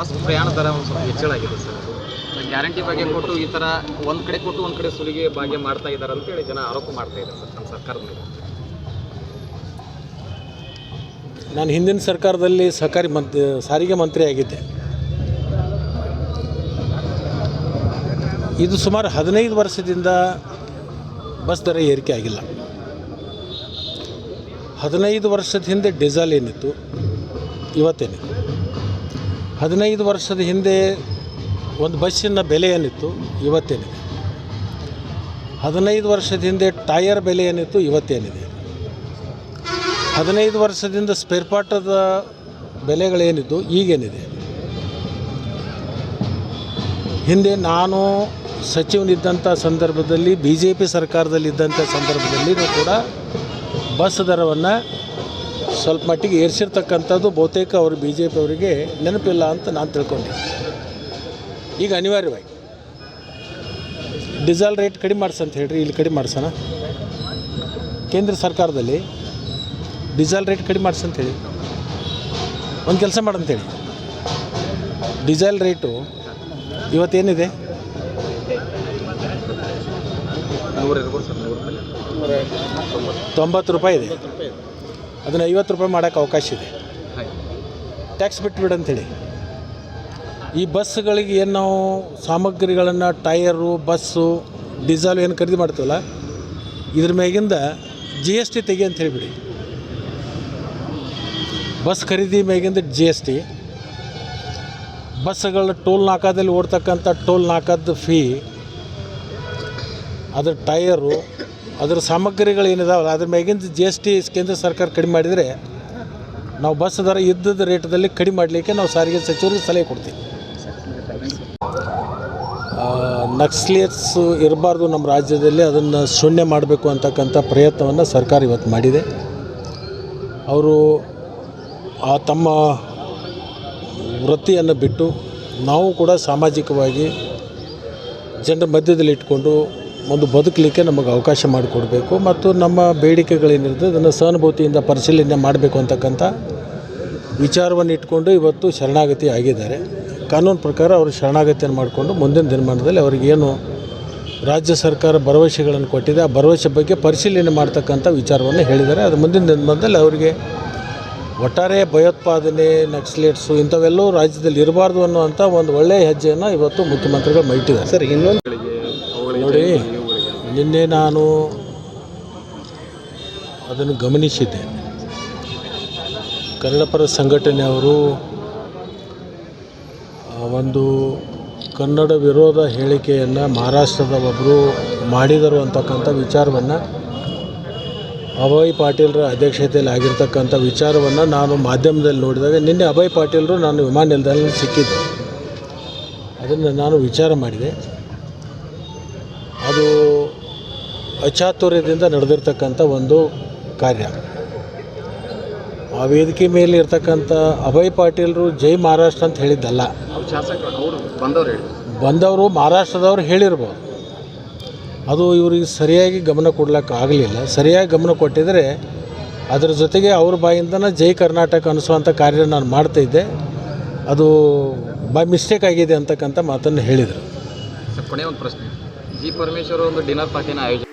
Bus ಪ್ರಯಾಣ ದರ ಒಂದು ಸ್ವಲ್ಪ ಹೆಚ್ಚಳ ಆಗಿದೆ ಸರ್. ಗ್ಯಾರಂಟಿ ಬಗ್ಗೆ ಕೊಟ್ಟು ಈ ಥರ ಒಂದು ಕಡೆ ಕೊಟ್ಟು ಒಂದು ಕಡೆ ಸುಲಿಗೆ ಭಾಗ್ಯ ಮಾಡ್ತಾ ಇದ್ದಾರೆ ಅಂತೇಳಿ ಜನ ಆರೋಪ ಮಾಡ್ತಾ ಇದ್ದಾರೆ ಸರ್ ನಮ್ಮ ಸರ್ಕಾರದ ಮೇಲೆ. ನಾನು ಹಿಂದಿನ ಸರ್ಕಾರದಲ್ಲಿ ಸಾರಿಗೆ ಮಂತ್ರಿ ಆಗಿದ್ದೆ. ಇದು ಸುಮಾರು 15 ವರ್ಷದಿಂದ ಬಸ್ ದರ ಏರಿಕೆ ಆಗಿಲ್ಲ. 15 ವರ್ಷದ ಹಿಂದೆ ಡೀಸೆಲ್ ಏನಿತ್ತು ಇವತ್ತೇನಿತ್ತು, 15 ವರ್ಷದ ಹಿಂದೆ ಒಂದು ಬಸ್ಸಿನ ಬೆಲೆ ಏನಿತ್ತು ಇವತ್ತೇನಿದೆ, 15 ವರ್ಷದ ಹಿಂದೆ ಟೈರ್ ಬೆಲೆ ಏನಿತ್ತು ಇವತ್ತೇನಿದೆ, 15 ವರ್ಷದಿಂದ ಸ್ಪೇರ್ ಪಾರ್ಟದ ಬೆಲೆಗಳೇನಿದ್ದು ಈಗೇನಿದೆ. ಹಿಂದೆ ನಾನು ಸಚಿವನಿದ್ದಂಥ ಸಂದರ್ಭದಲ್ಲಿ BJP ಸರ್ಕಾರದಲ್ಲಿದ್ದಂಥ ಸಂದರ್ಭದಲ್ಲಿಯೂ ಕೂಡ ಬಸ್ ದರವನ್ನು ಸ್ವಲ್ಪ ಮಟ್ಟಿಗೆ ಏರಿಸಿರ್ತಕ್ಕಂಥದ್ದು ಬಹುತೇಕ ಅವರು BJP ಅವರಿಗೆ ನೆನಪಿಲ್ಲ ಅಂತ ನಾನು ತಿಳ್ಕೊಂಡೆ. ಈಗ ಅನಿವಾರ್ಯವಾಗಿ ಡೀಸೆಲ್ ರೇಟ್ ಕಡಿಮೆ ಮಾಡಿಸಂತ ಹೇಳ್ರಿ, ಇಲ್ಲಿ ಕಡಿಮೆ ಮಾಡಿಸೋಣ. ಕೇಂದ್ರ ಸರ್ಕಾರದಲ್ಲಿ ಡೀಸೆಲ್ ರೇಟ್ ಕಡಿಮೆ ಮಾಡಿಸಂತ ಹೇಳಿ ಒಂದು ಕೆಲಸ ಮಾಡಂತೇಳಿ. ಡೀಸೆಲ್ ರೇಟು ಇವತ್ತೇನಿದೆ 90 ರೂಪಾಯಿ ಇದೆ. ಅದನ್ನು 50 ರೂಪಾಯಿ ಮಾಡೋಕ್ಕೆ ಅವಕಾಶ ಇದೆ. ಟ್ಯಾಕ್ಸ್ ಬಿಟ್ಬಿಡಂತೇಳಿ. ಈ ಬಸ್ಗಳಿಗೆ ಏನು ನಾವು ಸಾಮಗ್ರಿಗಳನ್ನು ಟೈರು, ಬಸ್ಸು, ಡೀಸೆಲ್ ಏನು ಖರೀದಿ ಮಾಡ್ತೀವಲ್ಲ, ಇದ್ರ ಮ್ಯಾಗಿಂದ GST ತೆಗಿ ಅಂತ ಹೇಳಿಬಿಡಿ. ಬಸ್ ಖರೀದಿ ಮ್ಯಾಗಿಂದ GST, ಬಸ್ಸುಗಳ ಟೋಲ್ ನಾಕಾದಲ್ಲಿ ಓಡ್ತಕ್ಕಂಥ ಟೋಲ್ ನಾಕಾದ ಫೀ, ಅದ್ರ ಟೈರು, ಅದರ ಸಾಮಗ್ರಿಗಳು ಏನಿದಾವಲ್ಲ ಅದ್ರ ಮ್ಯಾಗಿಂದ GST ಕೇಂದ್ರ ಸರ್ಕಾರ ಕಡಿಮೆ ಮಾಡಿದರೆ ನಾವು ಬಸ್ ದರ ಇದ್ದದ ರೇಟದಲ್ಲಿ ಕಡಿಮೆ ಮಾಡಲಿಕ್ಕೆ ನಾವು ಸಾರಿಗೆ ಸಚಿವರಿಗೆ ಸಲಹೆ ಕೊಡ್ತೀವಿ. ನಕ್ಸಲೇಟ್ಸ್ ಇರಬಾರ್ದು ನಮ್ಮ ರಾಜ್ಯದಲ್ಲಿ, ಅದನ್ನು ಶೂನ್ಯ ಮಾಡಬೇಕು ಅಂತಕ್ಕಂಥ ಪ್ರಯತ್ನವನ್ನು ಸರ್ಕಾರ ಇವತ್ತು ಮಾಡಿದೆ. ಅವರು ತಮ್ಮ ವೃತ್ತಿಯನ್ನು ಬಿಟ್ಟು ನಾವು ಕೂಡ ಸಾಮಾಜಿಕವಾಗಿ ಜನರ ಮಧ್ಯದಲ್ಲಿ ಇಟ್ಕೊಂಡು ಒಂದು ಬದುಕಲಿಕ್ಕೆ ನಮಗೆ ಅವಕಾಶ ಮಾಡಿಕೊಡಬೇಕು ಮತ್ತು ನಮ್ಮ ಬೇಡಿಕೆಗಳೇನಿರ್ತದೆ ಅದನ್ನು ಸಹಾನುಭೂತಿಯಿಂದ ಪರಿಶೀಲನೆ ಮಾಡಬೇಕು ಅಂತಕ್ಕಂಥ ವಿಚಾರವನ್ನು ಇಟ್ಕೊಂಡು ಇವತ್ತು ಶರಣಾಗತಿ ಆಗಿದ್ದಾರೆ. ಕಾನೂನು ಪ್ರಕಾರ ಅವರು ಶರಣಾಗತಿಯನ್ನು ಮಾಡಿಕೊಂಡು ಮುಂದಿನ ದಿನಮಾನದಲ್ಲಿ ಅವರಿಗೇನು ರಾಜ್ಯ ಸರ್ಕಾರ ಭರವಸೆಗಳನ್ನು ಕೊಟ್ಟಿದೆ ಆ ಭರವಸೆ ಬಗ್ಗೆ ಪರಿಶೀಲನೆ ಮಾಡ್ತಕ್ಕಂಥ ವಿಚಾರವನ್ನು ಹೇಳಿದ್ದಾರೆ. ಅದು ಮುಂದಿನ ದಿನಮಾನದಲ್ಲಿ ಅವರಿಗೆ ಒಟ್ಟಾರೆ ಭಯೋತ್ಪಾದನೆ, ನಕ್ಸಲೇಟ್ಸು ಇಂಥವೆಲ್ಲವೂ ರಾಜ್ಯದಲ್ಲಿ ಇರಬಾರ್ದು ಅನ್ನುವಂಥ ಒಂದು ಒಳ್ಳೆಯ ಹೆಜ್ಜೆಯನ್ನು ಇವತ್ತು ಮುಖ್ಯಮಂತ್ರಿಗಳು ಮೈಟಿದ್ದಾರೆ. ಸರ್, ಇನ್ನೊಂದು ನೋಡಿ, ನಿನ್ನೆ ನಾನು ಅದನ್ನು ಗಮನಿಸಿದ್ದೆ. ಕನ್ನಡಪರ ಸಂಘಟನೆಯವರು ಒಂದು ಕನ್ನಡ ವಿರೋಧ ಹೇಳಿಕೆಯನ್ನು ಮಹಾರಾಷ್ಟ್ರದ ಒಬ್ಬರು ಮಾಡಿದರು ಅಂತಕ್ಕಂಥ ವಿಚಾರವನ್ನು ಅಭಯ್ ಪಾಟೀಲ್ರ ಅಧ್ಯಕ್ಷತೆಯಲ್ಲಿ ಆಗಿರ್ತಕ್ಕಂಥ ವಿಚಾರವನ್ನು ನಾನು ಮಾಧ್ಯಮದಲ್ಲಿ ನೋಡಿದಾಗ ನಿನ್ನೆ ಅಭಯ್ ಪಾಟೀಲ್ರು ನಾನು ವಿಮಾನ ನಿಲ್ದಾಣದಲ್ಲಿ ಸಿಕ್ಕಿದ್ದೆ. ಅದನ್ನು ನಾನು ವಿಚಾರ ಮಾಡಿದೆ. ಅದು ಅಚಾತುರ್ಯದಿಂದ ನಡೆದಿರ್ತಕ್ಕಂಥ ಒಂದು ಕಾರ್ಯ. ಆ ವೇದಿಕೆ ಮೇಲೆ ಇರ್ತಕ್ಕಂಥ ಅಭಯ್ ಪಾಟೀಲ್ರು ಜೈ ಮಹಾರಾಷ್ಟ್ರ ಅಂತ ಹೇಳಿದ್ದಲ್ಲ. ಬಂದವರು ಮಹಾರಾಷ್ಟ್ರದವ್ರು ಹೇಳಿರ್ಬೋದು. ಅದು ಇವ್ರಿಗೆ ಸರಿಯಾಗಿ ಗಮನ ಕೊಡ್ಲಿಕ್ಕೆ ಆಗಲಿಲ್ಲ. ಸರಿಯಾಗಿ ಗಮನ ಕೊಟ್ಟಿದ್ದರೆ ಅದರ ಜೊತೆಗೆ ಅವ್ರ ಬಾಯಿಂದನೇ ಜೈ ಕರ್ನಾಟಕ ಅನಿಸುವಂಥ ಕಾರ್ಯ ನಾನು ಮಾಡ್ತಾಯಿದ್ದೆ. ಅದು ಬೈ ಮಿಸ್ಟೇಕ್ ಆಗಿದೆ ಅಂತಕ್ಕಂಥ ಮಾತನ್ನು ಹೇಳಿದರು. ಕೊನೆಯ ಒಂದು ಪ್ರಶ್ನೆ, ಜಿ ಪರಮೇಶ್ವರ್ ಒಂದು ಡಿನ್ನರ್ ಪಾರ್ಟಿನ ಆಯೋಜನೆ